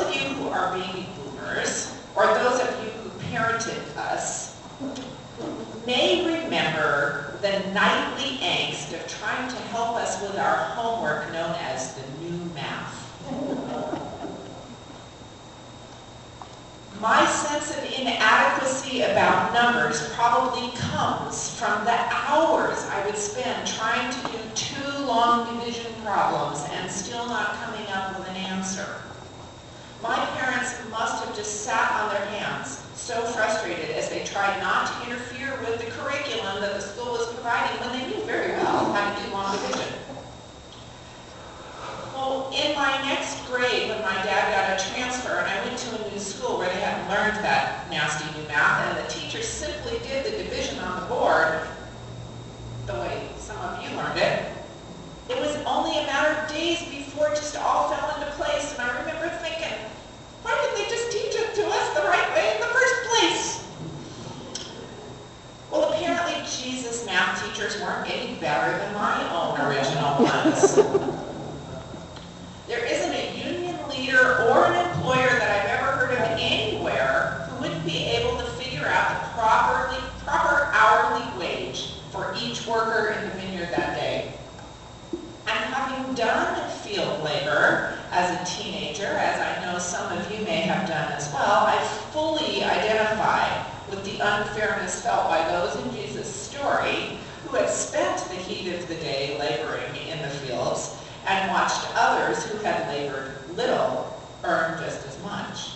of you who are baby boomers, or those of you who parented us, may remember the nightly angst of trying to help us with our homework known as the new math. My sense of inadequacy about numbers probably comes from the hours I would spend trying to do 2 long division problems and still not coming up with an answer. My parents must have just sat on their hands, so frustrated as they tried not to interfere with the curriculum that the school was providing when they knew very well how to do long division. Well, in my next grade, when my dad got a transfer and I went to a new school where they hadn't learned that nasty new math, and the teacher simply did the division on the board the way some of you learned it, it was only a matter of days before it just all fell into place. And I remember thinking, why didn't they just teach it to us the right way in the first place? Well, apparently Jesus' math teachers weren't any better than my own original ones. There isn't a union leader or an employer that I've ever heard of anywhere who wouldn't be able to figure out the proper hourly wage for each worker in the vineyard that day. And having done field labor as a teenager, as I know some of you may have done as well, I fully identify with the unfairness felt by those in Jesus' story who had spent the heat of the day laboring in the fields and watched others who had labored little earn just as much.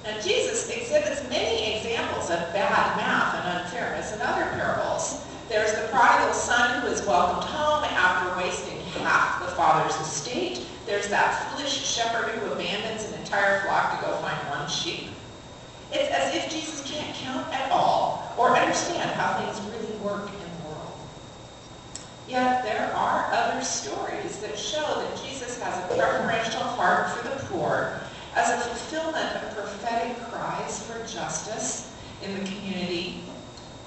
Now, Jesus exhibits many examples of bad math and unfairness in other parables. There's the prodigal son who is welcomed home after wasting half the father's estate. There's that foolish shepherd who abandons an entire flock to go find one sheep. It's as if Jesus can't count at all or understand how things really work in the world. Yet there are other stories that show that Jesus has a preferential heart for the poor as a fulfillment of prophetic cries for justice in the community.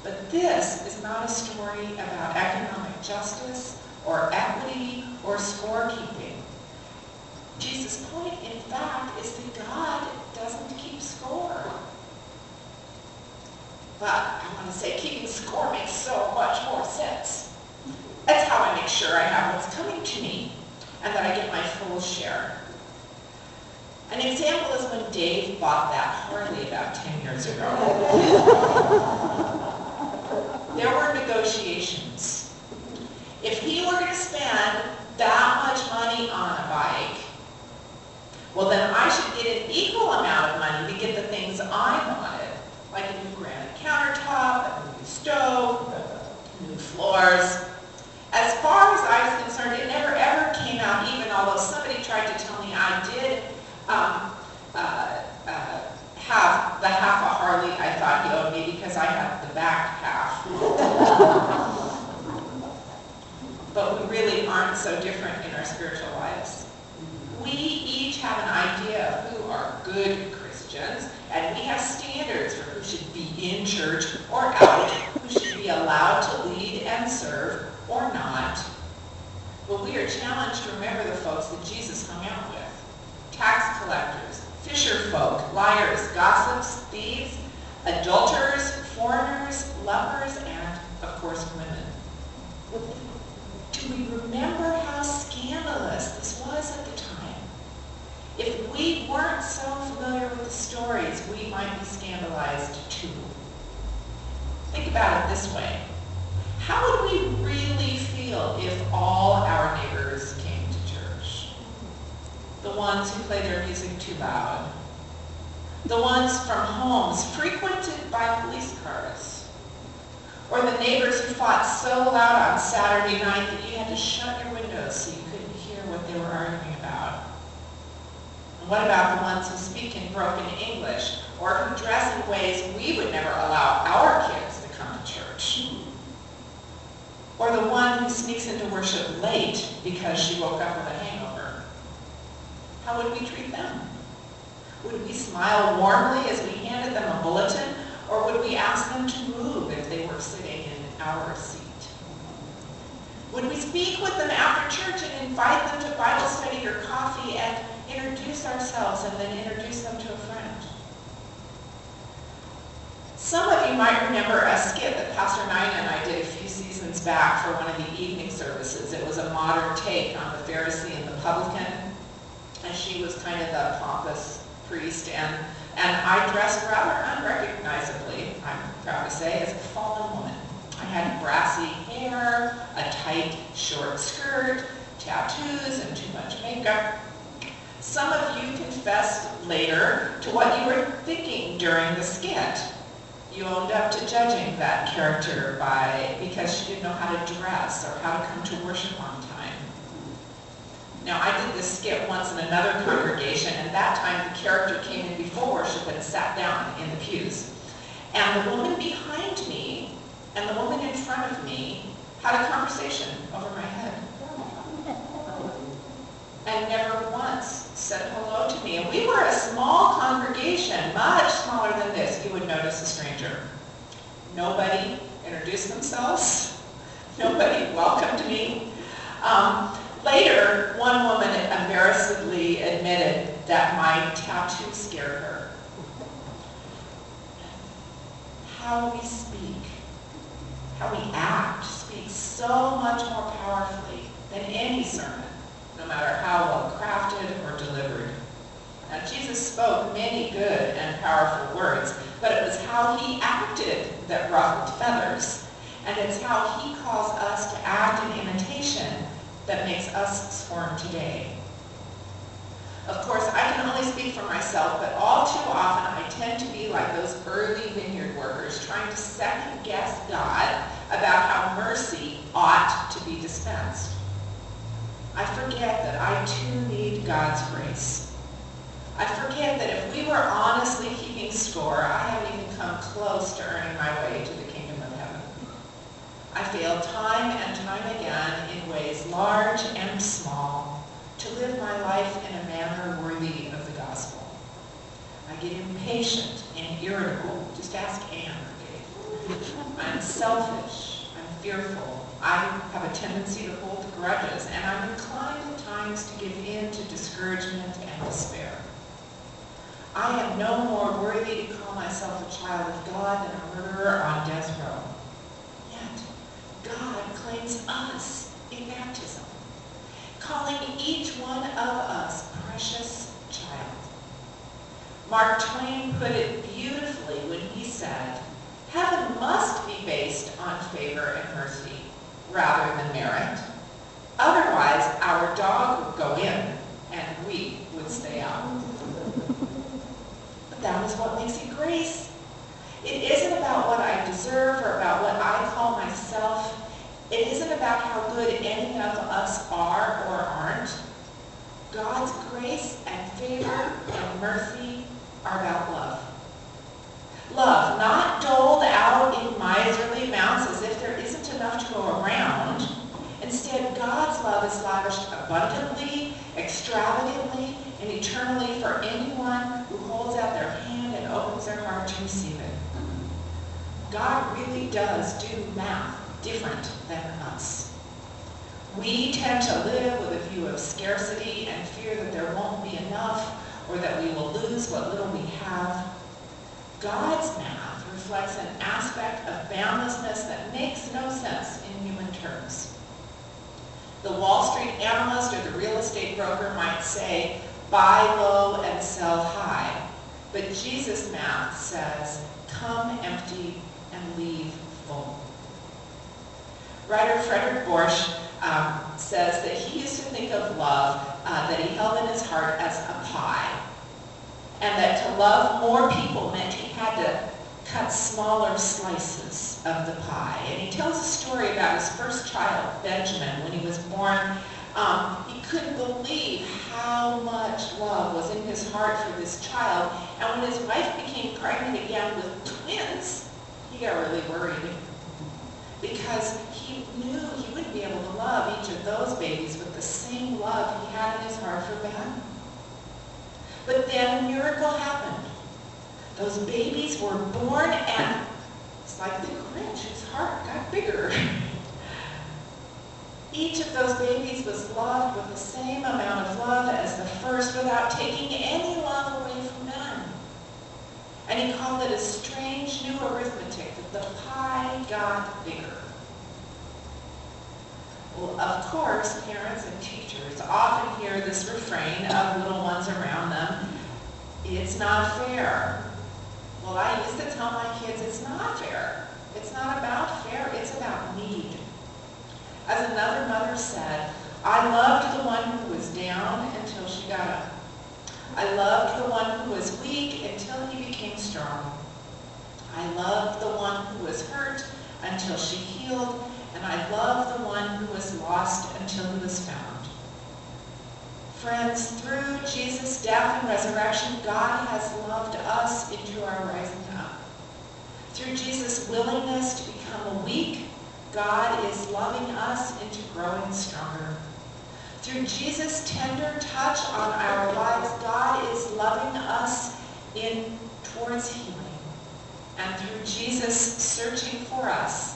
But this is not a story about economic justice or equity or scorekeeping. Jesus' point, in fact, is that God doesn't keep score. But I want to say keeping score makes so much more sense. That's how I make sure I have what's coming to me and that I get my full share. An example is when Dave bought that Harley about 10 years ago. There were negotiations. If he were going to spend that much money on a bike, well then I should get an equal amount of money to get the things I wanted, like a new granite countertop, a new stove, new floors. As far as I was concerned, it never ever came out even, although somebody tried to tell me I did have the half a Harley I thought he owed me because I had the back half. But we really aren't so different in our spiritual lives. We each have an idea of who are good Christians, and we have standards for who should be in church or out, who should be allowed to lead and serve or not. But we are challenged to remember the folks that Jesus hung out with. Tax collectors, fisher folk, liars, gossips, thieves, adulterers, foreigners, lepers, and, of course, women. Do we remember how scandalous this was at the time? If we weren't so familiar with the stories, we might be scandalized too. Think about it this way. How would we really feel if all our neighbors came to church? The ones who play their music too loud. The ones from homes frequented by police cars. Or the neighbors who fought so loud on Saturday night that you had to shut your windows so you couldn't hear what they were arguing about. And what about the ones who speak in broken English or who dress in ways we would never allow our kids to come to church? Or the one who sneaks into worship late because she woke up with a hangover? How would we treat them? Would we smile warmly as we handed them a bulletin, or would we ask them to move if they were sitting in our seat? Would we speak with them after church and invite them to Bible study or coffee and introduce ourselves and then introduce them to a friend. Some of you might remember a skit that Pastor Nina and I did a few seasons back for one of the evening services. It was a modern take on the Pharisee and the publican, and she was kind of the pompous priest, and I dressed rather unrecognizably, I'm proud to say, as a fallen woman. I had brassy hair, a tight, short skirt, tattoos, and too much makeup. Some of you confessed later to what you were thinking during the skit. You owned up to judging that character because she didn't know how to dress or how to come to worship on time. Now, I did this skit once in another congregation, and that time the character came in before worship and sat down in the pews. And the woman behind me and the woman in front of me had a conversation over my head. And never once said hello to me. And we were a small congregation, much smaller than this. You would notice a stranger. Nobody introduced themselves. Nobody welcomed me. Later, one woman embarrassedly admitted that my tattoo scared her. How we speak, how we act, speaks so much more powerfully than any sermon, no matter how well crafted or delivered. Now, Jesus spoke many good and powerful words, but it was how he acted that ruffled feathers. And it's how he calls us to act in imitation that makes us squirm today. Of course, I can only speak for myself, but all too often I tend to be like those early vineyard workers trying to second-guess God about how mercy ought to be dispensed. I forget that I too need God's grace. I forget that if we were honestly keeping score, I haven't even come close to earning my way to the kingdom of heaven. I fail time and time again in ways large and small to live my life in a manner worthy of the gospel. I get impatient and irritable. Just ask Anne, okay? I'm selfish. I'm fearful. I have a tendency to hold grudges, and I'm inclined at times to give in to discouragement and despair. I am no more worthy to call myself a child of God than a murderer on death row. Yet, God claims us in baptism, calling each one of us precious child. Mark Twain put it beautifully when he said, "Heaven must be based on favor and mercy rather than merit. Otherwise, our dog would go in and we would stay out." But that is what makes it grace. It isn't about what I deserve or about what I call myself. It isn't about how good any of us are or aren't. God's grace and favor and mercy are about love. Love, not doled out in miserly amounts as if there isn't enough to go around. Instead, God's love is lavished abundantly, extravagantly, and eternally for anyone who holds out their hand and opens their heart to receive it. God really does do math different than us. We tend to live with a view of scarcity and fear that there won't be enough or that we will lose what little we have. God's math reflects an aspect of boundlessness that makes no sense in human terms. The Wall Street analyst or the real estate broker might say, buy low and sell high. But Jesus' math says, come empty and leave full. Writer Frederick Borsch says that he used to think of love that he held in his heart as a pie, and that to love more people meant he had to cut smaller slices of the pie. And he tells a story about his first child, Benjamin, when he was born. He couldn't believe how much love was in his heart for this child, and when his wife became pregnant again with twins, he got really worried, because he knew he wouldn't be able to love each of those babies with the same love he had in his heart for Ben. But then a miracle happened. Those babies were born, and it's like the Grinch, his heart got bigger. Each of those babies was loved with the same amount of love as the first without taking any love away from them. And he called it a strange new arithmetic that the pie got bigger. Well, of course, parents and teachers often hear this refrain of little ones around them, "It's not fair." Well, I used to tell my kids, it's not fair. It's not about fair, it's about need. As another mother said, I loved the one who was down until she got up. I loved the one who was weak until he became strong. I loved the one who was hurt until she healed, and I loved the one who was lost until he was found. Friends, through Jesus' death and resurrection, God has loved us into our rising up. Through Jesus' willingness to become weak, God is loving us into growing stronger. Through Jesus' tender touch on our lives, God is loving us in towards healing. And through Jesus searching for us,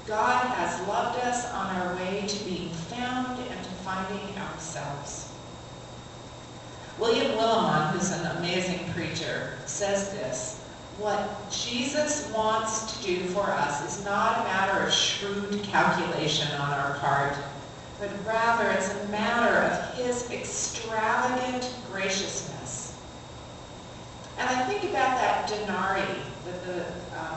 God has loved us on our way to being found and to finding ourselves. William Willimon, who's an amazing preacher, says this: what Jesus wants to do for us is not a matter of shrewd calculation on our part, but rather it's a matter of his extravagant graciousness. And I think about that denarii that the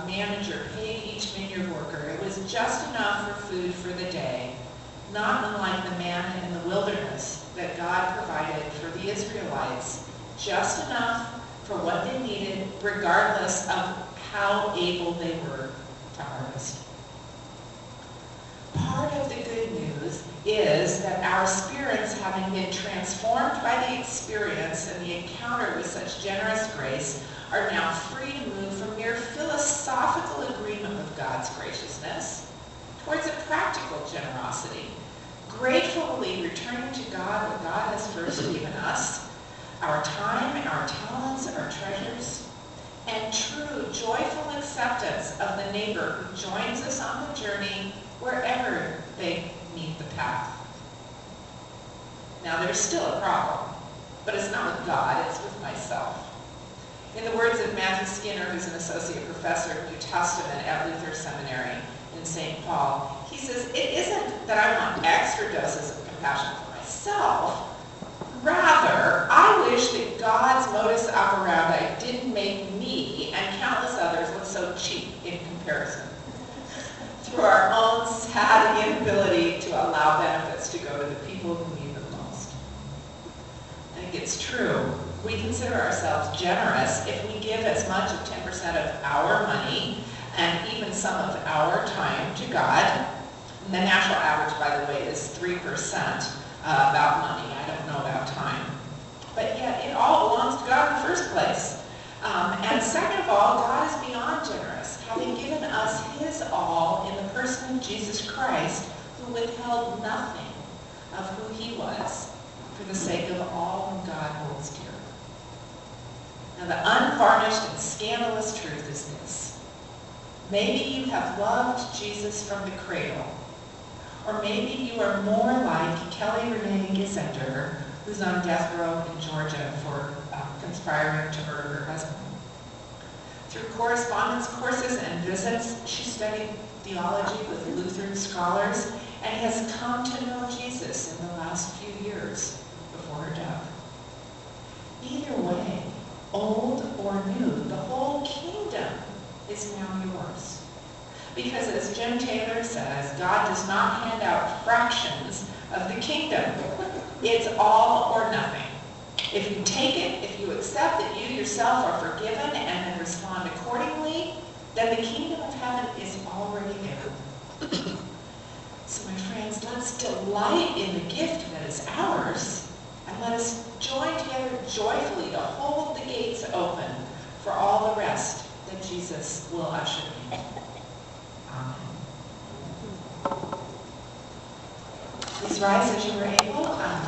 manager paid each vineyard worker. It was just enough for food for the day, not unlike the manna in the wilderness that God provided for the Israelites, just enough for what they needed, regardless of how able they were to harvest. Part of the good news is that our spirits, having been transformed by the experience and the encounter with such generous grace, are now free to move from mere philosophical agreement with God's graciousness towards a practical generosity, gratefully returning to God what God has first given us, our time, our talents, our treasures, and true, joyful acceptance of the neighbor who joins us on the journey wherever they meet the path. Now, there's still a problem, but it's not with God, it's with myself. In the words of Matthew Skinner, who's an associate professor of New Testament at Luther Seminary in St. Paul, he says, it isn't that I want extra doses of compassion for myself. Rather, I wish that God's modus operandi didn't make me and countless others look so cheap in comparison, through our own sad inability to allow benefits to go to the people who need them most. I think it's true. We consider ourselves generous if we give as much of 10% of our money and even some of our time to God. And the national average, by the way, is 3% about money. I don't know about time. But yet it all belongs to God in the first place. And second of all, God is beyond generous, having given us his all in the person of Jesus Christ, who withheld nothing of who he was for the sake of all whom God holds dear. Now, the unvarnished and scandalous truth is this: maybe you have loved Jesus from the cradle, or maybe you are more like Kelly Renee Gisender, who's on death row in Georgia for conspiring to murder her husband. Through correspondence courses and visits, she studied theology with Lutheran scholars and has come to know Jesus in the last few years before her death. Either way, old or new, the whole kingdom is now yours. Because as Jim Taylor says, God does not hand out fractions of the kingdom. It's all or nothing. If you take it, if you accept that you yourself are forgiven and then respond accordingly, then the kingdom of heaven is already there. So my friends, let's delight in the gift that is ours, and let us join together joyfully to hold the gates open for all the rest that Jesus will usher in. Amen. Please rise as you are able.